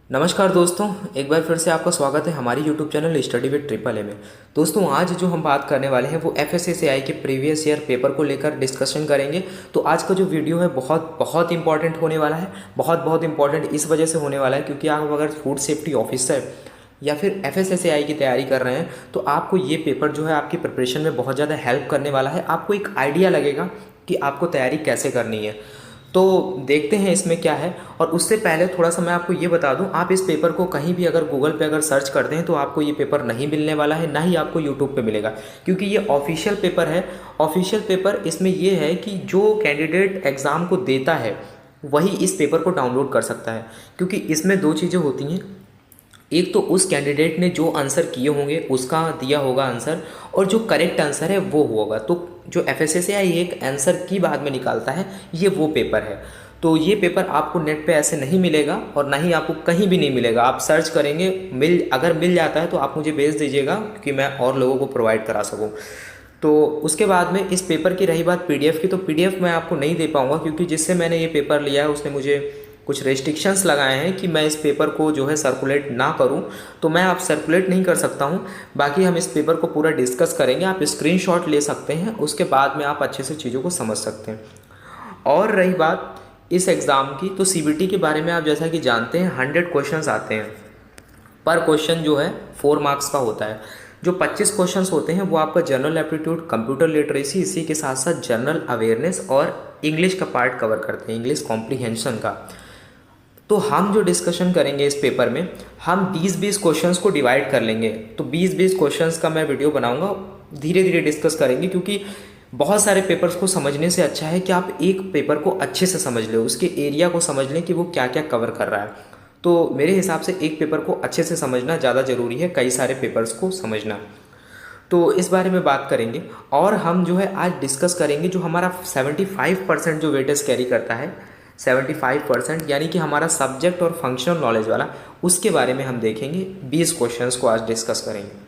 नमस्कार दोस्तों, एक बार फिर से आपका स्वागत है हमारी YouTube channel study with triple A में। दोस्तों, आज जो हम बात करने वाले हैं वो FSSAI के प्रीवियस ईयर पेपर को लेकर डिस्कशन करेंगे। तो आज का जो वीडियो है बहुत इंपॉर्टेंट होने वाला है। बहुत इंपॉर्टेंट इस वजह से होने वाला है क्योंकि आप अगर फूड सेफ्टी ऑफिसर या फिर FSSAI की तैयारी कर रहे हैं तो आपको ये पेपर जो है आपकी प्रिपरेशन में बहुत ज़्यादा हेल्प करने वाला है। आपको एक आइडिया लगेगा कि आपको तैयारी कैसे करनी है। तो देखते हैं इसमें क्या है। और उससे पहले थोड़ा सा मैं आपको ये बता दूं, आप इस पेपर को कहीं भी अगर गूगल पे अगर सर्च करते हैं तो आपको ये पेपर नहीं मिलने वाला है, ना ही आपको यूट्यूब पे मिलेगा, क्योंकि ये ऑफिशियल पेपर है। ऑफिशियल पेपर इसमें ये है कि जो कैंडिडेट एग्ज़ाम को देता है वही इस पेपर को डाउनलोड कर सकता है, क्योंकि इसमें दो चीज़ें होती हैं। एक तो उस कैंडिडेट ने जो आंसर किए होंगे उसका दिया होगा आंसर, और जो करेक्ट आंसर है वो होगा। तो जो FSSAI एक आंसर की बाद में निकालता है, ये वो पेपर है। तो ये पेपर आपको नेट पे ऐसे नहीं मिलेगा और ना ही आपको कहीं भी नहीं मिलेगा। आप सर्च करेंगे, अगर मिल जाता है तो आप मुझे भेज दीजिएगा कि मैं और लोगों को प्रोवाइड करा सकूँ। तो उसके बाद में इस पेपर की रही बात PDF की, तो PDF मैं आपको नहीं दे पाऊँगा, क्योंकि जिससे मैंने ये पेपर लिया है उसने मुझे कुछ रेस्ट्रिक्शंस लगाए हैं कि मैं इस पेपर को जो है सर्कुलेट ना करूं, तो मैं आप सर्कुलेट नहीं कर सकता हूं। बाकी हम इस पेपर को पूरा डिस्कस करेंगे, आप स्क्रीनशॉट ले सकते हैं, उसके बाद में आप अच्छे से चीज़ों को समझ सकते हैं। और रही बात इस एग्ज़ाम की, तो CBT के बारे में आप जैसा कि जानते हैं 100 क्वेश्चंस आते हैं। पर क्वेश्चन जो है 4 मार्क्स का होता है। जो 25 क्वेश्चंस होते हैं वो आपका जनरल एप्टीट्यूड, कंप्यूटर लिटरेसी, इसी के साथ साथ जनरल अवेयरनेस और इंग्लिश का पार्ट कवर करते हैं, इंग्लिश कॉम्प्रीहेंशन का। तो हम जो डिस्कशन करेंगे इस पेपर में, हम 20-20 क्वेश्चंस को डिवाइड कर लेंगे। तो 20-20 क्वेश्चंस का मैं वीडियो बनाऊंगा, धीरे धीरे डिस्कस करेंगे, क्योंकि बहुत सारे पेपर्स को समझने से अच्छा है कि आप एक पेपर को अच्छे से समझ लें, उसके एरिया को समझ लें कि वो क्या क्या कवर कर रहा है। तो मेरे हिसाब से एक पेपर को अच्छे से समझना ज़्यादा ज़रूरी है कई सारे पेपर्स को समझना। तो इस बारे में बात करेंगे। और हम जो है आज डिस्कस करेंगे जो हमारा 75% जो वेटेज कैरी करता है, 75%, यानी कि हमारा सब्जेक्ट और फंक्शनल नॉलेज वाला, उसके बारे में हम देखेंगे। 20 क्वेश्चंस को आज डिस्कस करेंगे।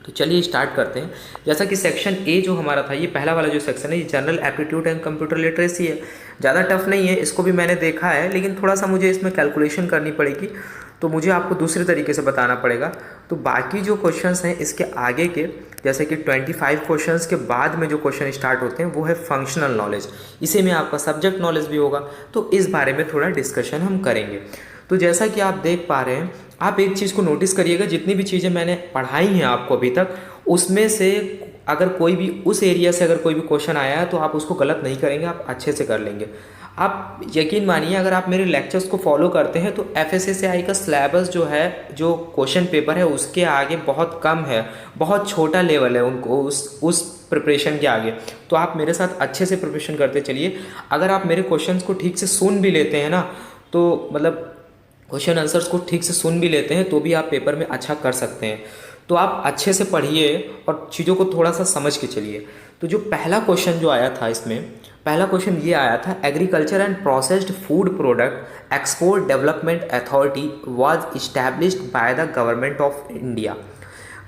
तो चलिए स्टार्ट करते हैं। जैसा कि सेक्शन A जो हमारा था, ये पहला वाला जो सेक्शन है, ये general aptitude and computer literacy है। ज़्यादा टफ नहीं है, इसको भी मैंने देखा है, लेकिन थोड़ा सा मुझे इसमें कैलकुलेशन करनी पड़ेगी, तो मुझे आपको दूसरे तरीके से बताना पड़ेगा। तो बाकी जो क्वेश्चंस हैं इसके आगे के, जैसे कि 25 क्वेश्चंस के बाद में जो क्वेश्चन स्टार्ट होते हैं वो है फंक्शनल नॉलेज। इसी में आपका सब्जेक्ट नॉलेज भी होगा, तो इस बारे में थोड़ा डिस्कशन हम करेंगे। तो जैसा कि आप देख पा रहे हैं, आप एक चीज़ को नोटिस करिएगा, जितनी भी चीज़ें मैंने पढ़ाई हैं आपको अभी तक, उसमें से अगर कोई भी उस एरिया से अगर कोई भी क्वेश्चन आया है तो आप उसको गलत नहीं करेंगे, आप अच्छे से कर लेंगे। आप यकीन मानिए, अगर आप मेरे लेक्चर्स को फॉलो करते हैं तो FSSAI का सिलेबस जो है, जो क्वेश्चन पेपर है उसके आगे बहुत कम है, बहुत छोटा लेवल है उनको उस प्रिपरेशन के आगे। तो आप मेरे साथ अच्छे से प्रिपरेशन करते चलिए। अगर आप मेरे क्वेश्चंस को ठीक से सुन भी लेते हैं ना, तो मतलब क्वेश्चन आंसर्स को ठीक से सुन भी लेते हैं तो भी आप पेपर में अच्छा कर सकते हैं। तो आप अच्छे से पढ़िए और चीज़ों को थोड़ा सा समझ के चलिए। तो जो पहला क्वेश्चन जो आया था इसमें, पहला क्वेश्चन ये आया था, agriculture and processed food product export development authority was established by the government of India.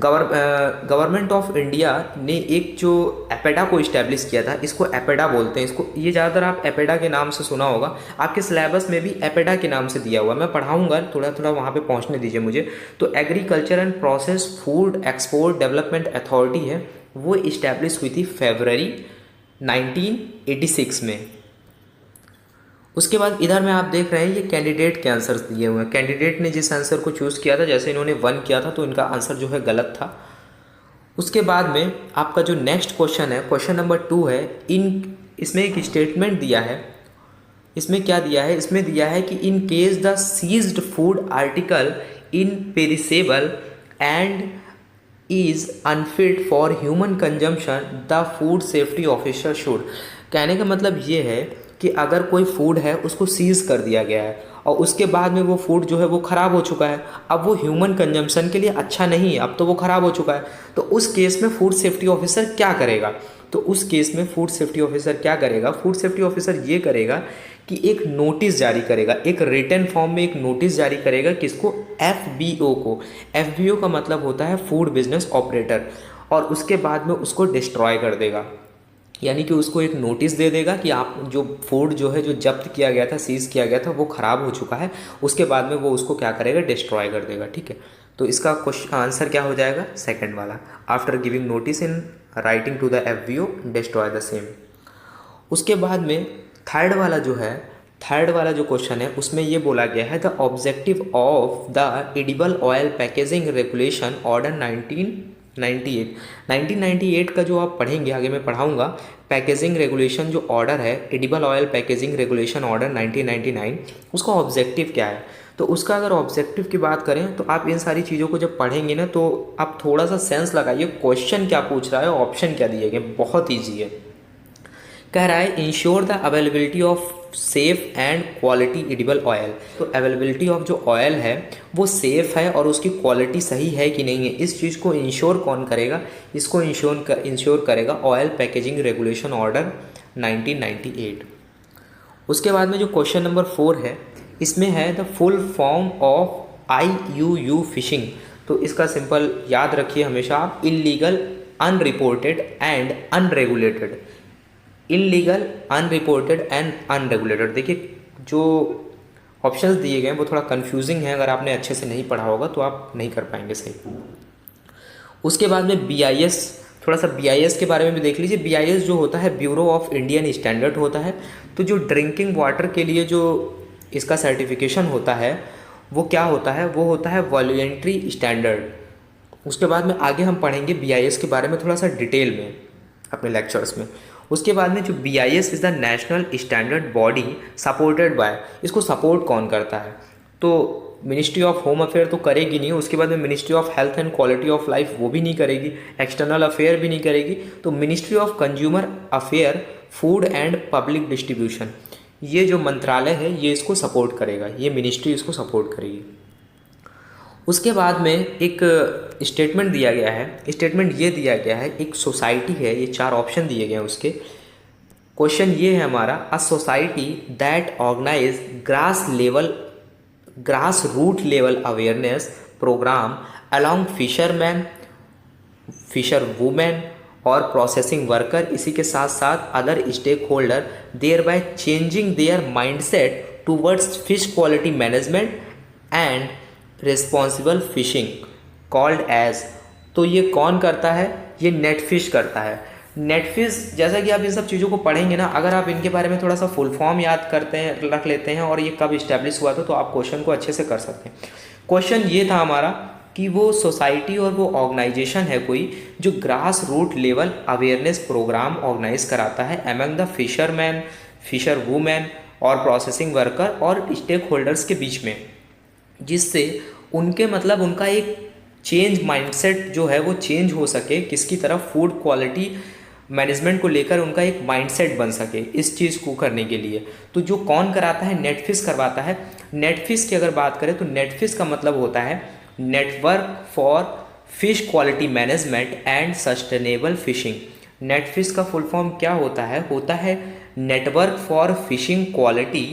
Government of India ने एक जो एपेडा को इस्टेब्लिश किया था, इसको एपेडा बोलते हैं। इसको ये ज़्यादातर आप एपेडा के नाम से सुना होगा, आपके सिलेबस में भी एपेडा के नाम से दिया हुआ। मैं पढ़ाऊंगा, थोड़ा थोड़ा वहाँ पे पहुँचने दीजिए मुझे। तो agriculture and process food export development authority है, वो इस्टेब्लिश हुई थी फरवरी 1986 में। उसके बाद इधर में आप देख रहे हैं ये कैंडिडेट के आंसर्स दिए हुए हैं। कैंडिडेट ने जिस आंसर को चूज़ किया था, जैसे इन्होंने 1 किया था तो इनका आंसर जो है गलत था। उसके बाद में आपका जो नेक्स्ट क्वेश्चन है, क्वेश्चन नंबर 2 है, इसमें एक स्टेटमेंट दिया है। इसमें क्या दिया है? इसमें दिया है कि in case the seized food article in perishable and is unfit for human consumption the food safety officer should. कहने का मतलब ये है कि अगर कोई फूड है उसको सीज़ कर दिया गया है और उसके बाद में वो फूड जो है वो ख़राब हो चुका है, अब वो ह्यूमन कंजम्पशन के लिए अच्छा नहीं है, अब तो वो ख़राब हो चुका है, तो उस केस में फूड सेफ्टी ऑफिसर क्या करेगा? तो उस केस में फूड सेफ्टी ऑफिसर क्या करेगा? फूड सेफ्टी ऑफिसर ये करेगा कि एक नोटिस जारी करेगा, एक रिटन फॉर्म में एक नोटिस जारी करेगा। किसको? FBO को। FBO का मतलब होता है फूड बिजनेस ऑपरेटर, और उसके बाद में उसको डिस्ट्रॉय कर देगा। यानी कि उसको एक नोटिस दे देगा कि आप जो फूड जो है जो जब्त किया गया था, सीज़ किया गया था, वो ख़राब हो चुका है। उसके बाद में वो उसको क्या करेगा, डिस्ट्रॉय कर देगा। ठीक है, तो इसका क्वेश्चन आंसर क्या हो जाएगा, सेकंड वाला। After giving notice in writing to the FVO destroy the same. उसके बाद में थर्ड वाला जो क्वेश्चन है उसमें ये बोला गया है, the objective of the edible oil packaging regulation order 1998 का जो आप पढ़ेंगे, आगे मैं पढ़ाऊंगा, पैकेजिंग रेगुलेशन जो ऑर्डर है, edible oil packaging regulation order 1999, उसका ऑब्जेक्टिव क्या है। तो उसका अगर ऑब्जेक्टिव की बात करें तो आप इन सारी चीज़ों को जब पढ़ेंगे ना, तो आप थोड़ा सा सेंस लगाइए क्वेश्चन क्या पूछ रहा है, ऑप्शन क्या दिए गए। बहुत ईजी है। कह रहा है ensure the availability of safe and quality edible oil. तो अवेलेबिलिटी ऑफ जो ऑयल है वो सेफ़ है और उसकी क्वालिटी सही है कि नहीं है, इस चीज़ को इंश्योर कौन करेगा, इसको इंश्योर करेगा ऑयल पैकेजिंग रेगुलेशन ऑर्डर 1998। उसके बाद में जो क्वेश्चन नंबर 4 है, इसमें है the full form of IUU fishing. तो इसका सिंपल याद रखिए हमेशा आप, illegal, unreported and unregulated. Illegal, unreported and unregulated. देखिए जो ऑप्शंस दिए गए हैं वो थोड़ा कंफ्यूजिंग है, अगर आपने अच्छे से नहीं पढ़ा होगा तो आप नहीं कर पाएंगे सही। उसके बाद में BIS, थोड़ा सा BIS के बारे में भी देख लीजिए। BIS जो होता है ब्यूरो ऑफ इंडियन स्टैंडर्ड होता है। तो जो ड्रिंकिंग वाटर के लिए जो इसका सर्टिफिकेशन होता है वो क्या होता है, वो होता है वॉल्यूंट्री स्टैंडर्ड। उसके बाद में आगे हम पढ़ेंगे BIS के बारे में थोड़ा सा डिटेल में अपने लेक्चर्स में। उसके बाद में जो BIS is the national standard body supported by, इसको सपोर्ट कौन करता है, तो मिनिस्ट्री ऑफ होम अफेयर तो करेगी नहीं। उसके बाद में ministry of health and quality of life वो भी नहीं करेगी, एक्सटर्नल अफेयर भी नहीं करेगी। तो ministry of consumer affair, food and public distribution, ये जो मंत्रालय है ये इसको सपोर्ट करेगा, ये मिनिस्ट्री इसको सपोर्ट करेगी। उसके बाद में एक स्टेटमेंट दिया गया है, स्टेटमेंट ये दिया गया है, एक सोसाइटी है, ये 4 ऑप्शन दिए गए हैं उसके। क्वेश्चन ये है हमारा, a society that organize grass root level awareness programme along fisherman, Fisher women और प्रोसेसिंग वर्कर, इसी के साथ साथ other stakeholder, thereby changing their mindset towards fish quality management and responsible fishing called as. तो ये कौन करता है, ये नेटफिश करता है। नेटफिश, जैसा कि आप इन सब चीज़ों को पढ़ेंगे ना, अगर आप इनके बारे में थोड़ा सा फुल फॉर्म याद करते हैं, रख लेते हैं और ये कब इस्टेब्लिश हुआ था, तो आप क्वेश्चन को अच्छे से कर सकते हैं। क्वेश्चन ये था हमारा कि वो सोसाइटी और वो ऑर्गेनाइजेशन है कोई जो grass root level awareness programme organise कराता है among the fisherman, Fisher women और प्रोसेसिंग वर्कर और स्टेक होल्डर्स के बीच में, जिससे उनके मतलब उनका एक चेंज माइंडसेट जो है वो चेंज हो सके, किसकी तरफ, फूड क्वालिटी मैनेजमेंट को लेकर उनका एक माइंडसेट बन सके इस चीज़ को करने के लिए। तो जो कौन कराता है, नेटफिश करवाता है। नेटफिश की अगर बात करें तो नेटफिश का मतलब होता है network for fish quality management and sustainable fishing. NETFISH का फुल फॉर्म क्या होता है network for fishing quality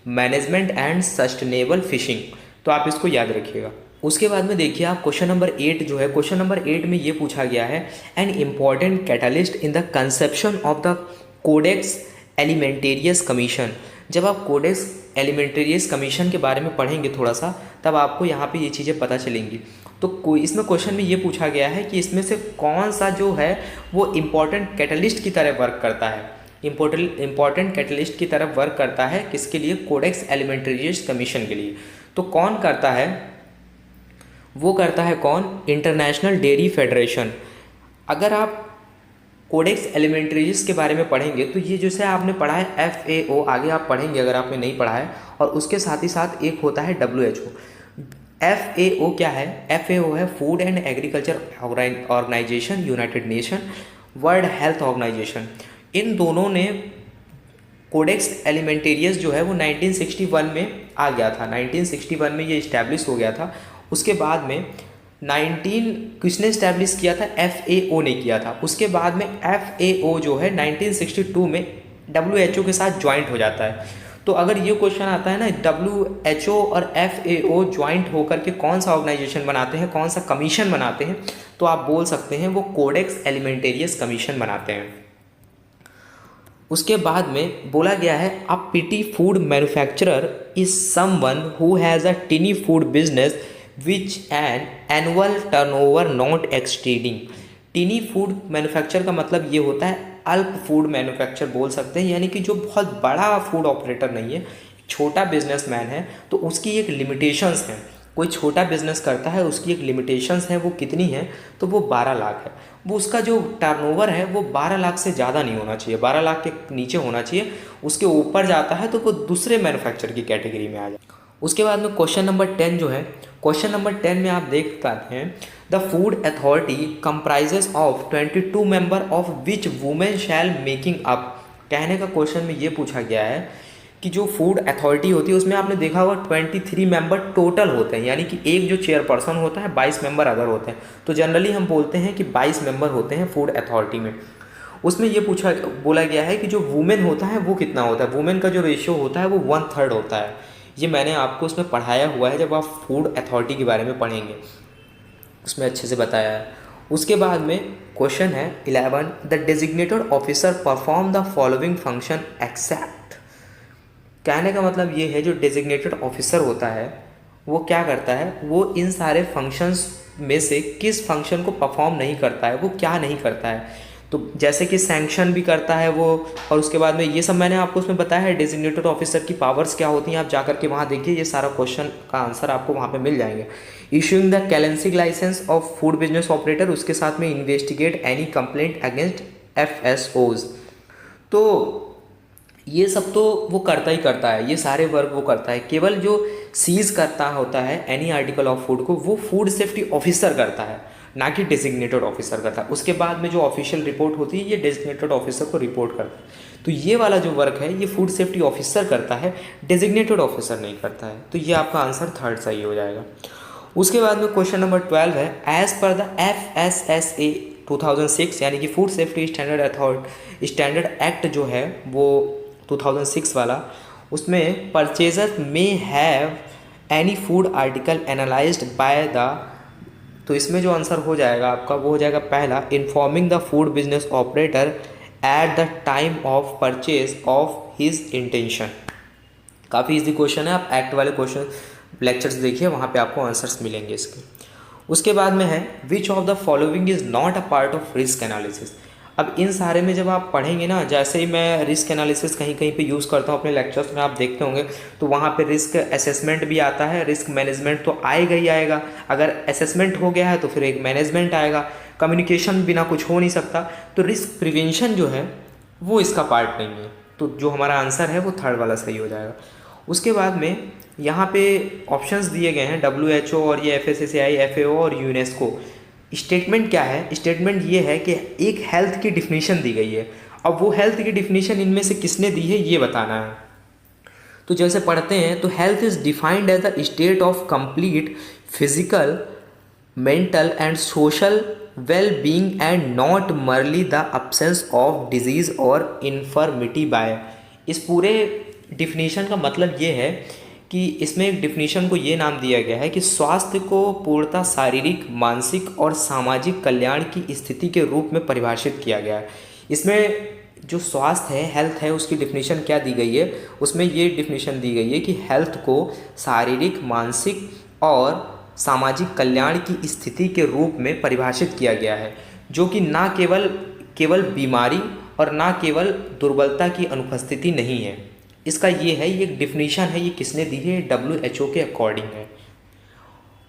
management and sustainable fishing. तो आप इसको याद रखिएगा। उसके बाद में देखिए आप क्वेश्चन नंबर 8 जो है, क्वेश्चन नंबर 8 में ये पूछा गया है, an important catalyst in the conception of the Codex Alimentarius Commission. जब आप कोडेक्स एलिमेंटेरियस कमीशन के बारे में पढ़ेंगे थोड़ा सा, तब आपको यहाँ पे ये चीज़ें पता चलेंगी। तो कोई इसमें क्वेश्चन में ये पूछा गया है कि इसमें से कौन सा जो है वो इम्पॉर्टेंट कैटलिस्ट की तरह वर्क करता है, इम्पॉर्टेंट कैटलिस्ट की तरफ वर्क करता है, किसके लिए, कोडेक्स एलिमेंटेरियस कमीशन के लिए। तो कौन करता है, वो करता है कौन, इंटरनेशनल डेयरी फेडरेशन। अगर आप कोडेक्स एलिमेंटेरियस के बारे में पढ़ेंगे तो ये जैसे आपने पढ़ा है FAO, आगे आप पढ़ेंगे अगर आपने नहीं पढ़ा है, और उसके साथ ही साथ एक होता है WHO। FAO क्या है, FAO है Food and Agriculture Organization, United Nation, World Health Organization. इन दोनों ने कोडेक्स एलिमेंटेरियस जो है वो 1961 में आ गया था, 1961 में ये इस्टेब्लिश हो गया था। उसके बाद में किसने इस्टेब्लिश किया था, FAO ने किया था। उसके बाद में FAO जो है 1962 में WHO के साथ ज्वाइंट हो जाता है। तो अगर ये क्वेश्चन आता है ना, WHO और FAO ज्वाइंट होकर के कौन सा ऑर्गेनाइजेशन बनाते हैं, कौन सा कमीशन बनाते हैं, तो आप बोल सकते हैं वो कोडेक्स एलिमेंटेरियस कमीशन बनाते हैं। उसके बाद में बोला गया है a petty food manufacturer is someone who has a tiny food business which an annual turnover not exceeding. Tiny food manufacture का मतलब ये होता है अल्प फूड मैन्युफैक्चर बोल सकते हैं, यानी कि जो बहुत बड़ा फूड ऑपरेटर नहीं है, छोटा बिजनेसमैन है, तो उसकी एक लिमिटेशंस हैं। कोई छोटा बिजनेस करता है, उसकी एक लिमिटेशंस है, वो कितनी है, तो वो 12 लाख है। वो उसका जो टर्नओवर है वो 12 लाख से ज़्यादा नहीं होना चाहिए, 12 लाख के नीचे होना चाहिए। उसके ऊपर जाता है तो वो दूसरे मैन्युफैक्चर की कैटेगरी में आ जाए। उसके बाद में क्वेश्चन नंबर 10 जो है, क्वेश्चन नंबर 10 में आप देख पाते हैं the food authority comprises of 22 member of which women shall making up. कहने का क्वेश्चन में ये पूछा गया है कि जो फूड अथॉरिटी होती है उसमें आपने देखा होगा 23 मेंबर टोटल होते हैं, यानी कि एक जो चेयरपर्सन होता है, 22 मेंबर अदर होते हैं। तो जनरली हम बोलते हैं कि 22 मेंबर होते हैं फूड अथॉरिटी में। उसमें ये बोला गया है कि जो वुमेन होता है वो कितना होता है, वुमेन का जो रेशियो होता है वो 1/3 होता है। ये मैंने आपको उसमें पढ़ाया हुआ है, जब आप फूड अथॉरिटी के बारे में पढ़ेंगे उसमें अच्छे से बताया है। उसके बाद में क्वेश्चन है 11 the designated officer perform the following function except. कहने का मतलब ये है जो डेजिग्नेटेड ऑफिसर होता है वो क्या करता है, वो इन सारे फंक्शंस में से किस फंक्शन को परफॉर्म नहीं करता है, वो क्या नहीं करता है। तो जैसे कि सैंक्शन भी करता है वो, और उसके बाद में ये सब मैंने आपको उसमें बताया है डेजिग्नेटेड ऑफिसर की पावर्स क्या होती हैं। आप जाकर के वहाँ देखिए, ये सारा क्वेश्चन का आंसर आपको वहाँ पे मिल जाएंगे। Issuing the cancelling licence of food business operator, उसके साथ में investigate any complaint against FSOs। तो ये सब तो वो करता ही करता है, ये सारे वर्क वो करता है। केवल जो सीज करता होता है एनी आर्टिकल ऑफ फूड को, वो फूड सेफ्टी ऑफिसर करता है, ना कि डेजिग्नेटेड ऑफिसर करता है। उसके बाद में जो ऑफिशियल रिपोर्ट होती है ये डेजिग्नेटेड ऑफिसर को रिपोर्ट करता है। तो ये वाला जो वर्क है ये फूड सेफ्टी ऑफिसर करता है, डेजिग्नेटेड ऑफिसर नहीं करता है। तो ये आपका आंसर 3rd सही हो जाएगा। उसके बाद में क्वेश्चन नंबर 12 है एज पर द FSSA 2006, यानी कि फूड सेफ्टी स्टैंडर्ड एक्ट जो है वो 2006 वाला, उसमें परचेजर में have any food article analysed by the, तो इसमें जो आंसर हो जाएगा आपका वो हो जाएगा पहला informing the food business operator at the time of purchase of his intention. काफ़ी इजी क्वेश्चन है, आप एक्ट वाले क्वेश्चन लेक्चर्स देखिए, वहाँ पे आपको आंसर्स मिलेंगे इसके। उसके बाद में है which of the following is not a part of risk analysis. अब इन सारे में जब आप पढ़ेंगे ना, जैसे ही मैं रिस्क एनालिसिस कहीं कहीं पे यूज़ करता हूँ अपने लेक्चर्स में, आप देखते होंगे तो वहाँ पे रिस्क असेसमेंट भी आता है, रिस्क मैनेजमेंट तो आएगा ही आएगा। अगर असेसमेंट हो गया है तो फिर एक मैनेजमेंट आएगा, कम्युनिकेशन बिना कुछ हो नहीं सकता। तो रिस्क प्रिवेंशन जो है वो इसका पार्ट नहीं है, तो जो हमारा आंसर है वो 3rd वाला सही हो जाएगा। उसके बाद में यहाँ पे ऑप्शंस दिए गए हैं WHO और ये FSSAI, FAO और यूनेस्को। स्टेटमेंट क्या है, स्टेटमेंट ये है कि एक हेल्थ की डिफिनीशन दी गई है। अब वो हेल्थ की डिफिनीशन इनमें से किसने दी है ये बताना है। तो जैसे पढ़ते हैं तो health is defined as the state of complete physical, mental and social well being and not merely the absence of disease और इन्फर्मिटी बाय। इस पूरे डिफिनीशन का मतलब ये है कि इसमें एक डिफिनीशन को ये नाम दिया गया है कि स्वास्थ्य को पूर्णतः शारीरिक, मानसिक और सामाजिक कल्याण की स्थिति के रूप में परिभाषित किया गया है। इसमें जो स्वास्थ्य है, हेल्थ है, उसकी डिफिनीशन क्या दी गई है, उसमें ये डिफिनीशन दी गई है कि हेल्थ को शारीरिक, मानसिक और सामाजिक कल्याण की स्थिति के रूप में परिभाषित किया गया है, जो कि ना केवल बीमारी और ना केवल दुर्बलता की अनुपस्थिति नहीं है। इसका ये है, ये एक डिफिनीशन है, ये किसने दी है, WHO के अकॉर्डिंग है।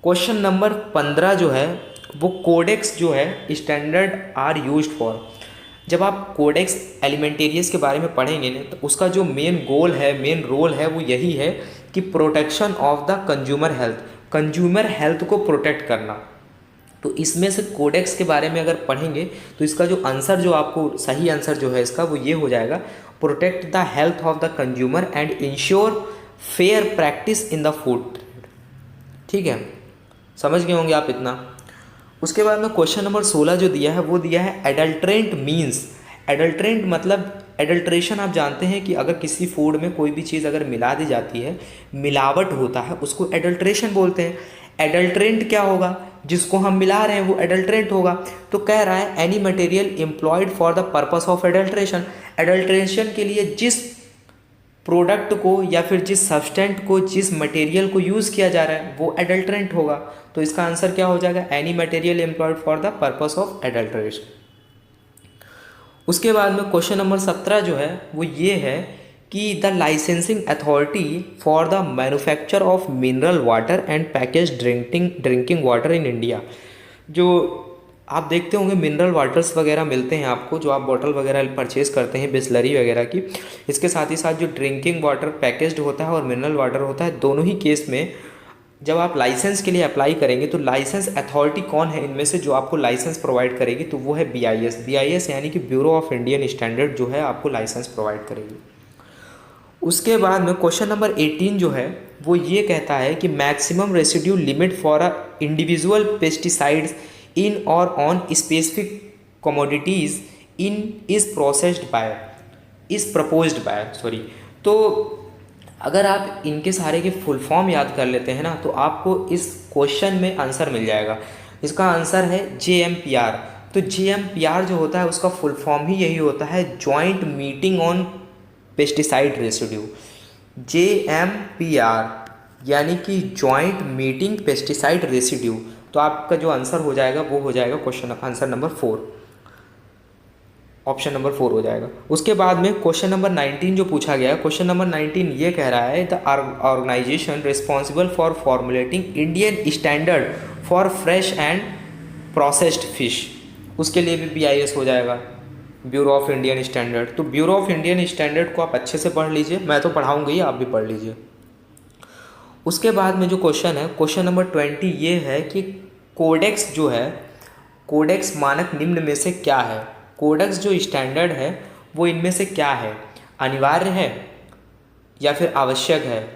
क्वेश्चन नंबर 15 जो है वो कोडेक्स जो है स्टैंडर्ड आर यूज्ड फॉर। जब आप कोडेक्स एलिमेंटेरियस के बारे में पढ़ेंगे ना, तो उसका जो मेन गोल है, मेन रोल है, वो यही है कि protection of the consumer health को प्रोटेक्ट करना। तो इसमें से कोडेक्स के बारे में अगर पढ़ेंगे तो इसका जो आंसर, जो आपको सही आंसर जो है इसका, वो ये हो जाएगा protect the health of the consumer and ensure fair practice in the food trade. ठीक है, समझ गए होंगे आप इतना। उसके बाद में क्वेश्चन नंबर 16 जो दिया है वो दिया है एडल्ट्रेंट मीन्स। एडल्ट्रेंट मतलब एडल्ट्रेशन, आप जानते हैं कि अगर किसी फूड में कोई भी चीज़ अगर मिला दी जाती है, मिलावट होता है, उसको एडल्ट्रेशन बोलते हैं। एडल्ट्रेंट क्या होगा, जिसको हम मिला रहे हैं वो एडल्ट्रेंट होगा। तो कह रहा है any material employed for the purpose of adulteration, adulteration के लिए जिस प्रोडक्ट को या फिर जिस सब्सटेंट को, जिस मटेरियल को यूज़ किया जा रहा है वो एडल्ट्रेंट होगा। तो इसका आंसर क्या हो जाएगा, any material employed for the purpose of adulteration. उसके बाद में क्वेश्चन नंबर 17 जो है वो ये है कि the licensing authority for the manufacture of mineral water and package drinking water in India. जो आप देखते होंगे मिनरल वाटर्स वगैरह मिलते हैं आपको, जो आप बॉटल वगैरह परचेज़ करते हैं बिसलरी वगैरह की। इसके साथ ही साथ जो ड्रिंकिंग वाटर पैकेज्ड होता है और मिनरल वाटर होता है, दोनों ही केस में जब आप लाइसेंस के लिए अप्लाई करेंगे तो लाइसेंस अथॉरिटी कौन है इनमें से जो आपको लाइसेंस प्रोवाइड करेगी, तो वो है BIS यानी कि ब्यूरो ऑफ इंडियन स्टैंडर्ड जो है आपको लाइसेंस प्रोवाइड करेगी। उसके बाद में क्वेश्चन नंबर 18 जो है वो ये कहता है कि maximum residue limit for a individual pesticides in और on specific commodities is proposed by तो अगर आप इनके सारे के फुल फॉर्म याद कर लेते हैं ना तो आपको इस क्वेश्चन में आंसर मिल जाएगा। इसका आंसर है JMPR। तो JMPR जो होता है उसका फुल फॉर्म ही यही होता है, joint meeting on pesticide residue. JMPR यानी कि जॉइंट मीटिंग पेस्टिसाइड रेसिड्यू। तो आपका जो आंसर हो जाएगा वो हो जाएगा question answer number 4, option number 4 हो जाएगा। उसके बाद में क्वेश्चन नंबर 19 जो पूछा गया है, क्वेश्चन नंबर 19 ये कह रहा है the organisation responsible for formulating Indian standard for fresh and processed fish. उसके लिए भी BIS हो जाएगा, ब्यूरो ऑफ इंडियन स्टैंडर्ड। तो ब्यूरो ऑफ इंडियन स्टैंडर्ड को आप अच्छे से पढ़ लीजिए, मैं तो पढ़ाऊँगा ही, आप भी पढ़ लीजिए। उसके बाद में जो क्वेश्चन है क्वेश्चन नंबर 20 ये है कि कोडेक्स जो है, कोडेक्स मानक निम्न में से क्या है। कोडेक्स जो स्टैंडर्ड है वो इनमें से क्या है, अनिवार्य है या फिर आवश्यक है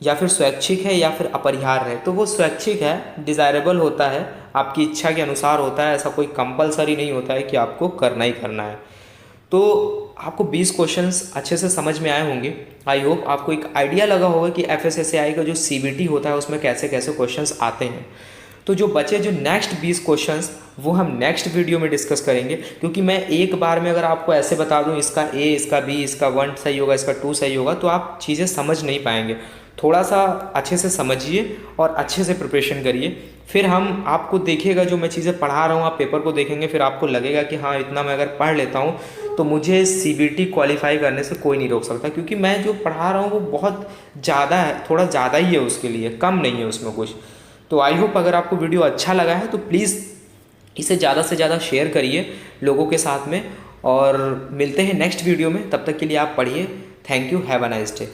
या फिर स्वैच्छिक है या फिर अपरिहार्य है। तो वो स्वैच्छिक है, डिज़ायरेबल होता है, आपकी इच्छा के अनुसार होता है, ऐसा कोई कंपलसरी नहीं होता है कि आपको करना ही करना है। तो आपको 20 क्वेश्चंस अच्छे से समझ में आए होंगे। आई होप आपको एक आइडिया लगा होगा कि FSSAI का जो CBT होता है उसमें कैसे कैसे क्वेश्चंस आते हैं। तो जो बचे जो नेक्स्ट 20 क्वेश्चंस वो हम नेक्स्ट वीडियो में डिस्कस करेंगे, क्योंकि मैं एक बार में अगर आपको ऐसे बता दूं इसका A, इसका B, इसका 1 सही होगा, इसका 2 सही होगा, तो आप चीज़ें समझ नहीं पाएंगे। थोड़ा सा अच्छे से समझिए और अच्छे से प्रिपरेशन करिए, फिर हम आपको देखिएगा जो मैं चीज़ें पढ़ा रहा हूँ, आप पेपर को देखेंगे, फिर आपको लगेगा कि हाँ इतना मैं अगर पढ़ लेता हूँ तो मुझे CBT क्वालिफाई करने से कोई नहीं रोक सकता, क्योंकि मैं जो पढ़ा रहा हूँ वो बहुत ज़्यादा है, थोड़ा ज़्यादा ही है उसके लिए, कम नहीं है उसमें कुछ। तो आई होप अगर आपको वीडियो अच्छा लगा है तो प्लीज़ इसे ज़्यादा से ज़्यादा शेयर करिए लोगों के साथ में, और मिलते हैं नेक्स्ट वीडियो में। तब तक के लिए आप पढ़िए। Thank you, have a nice day.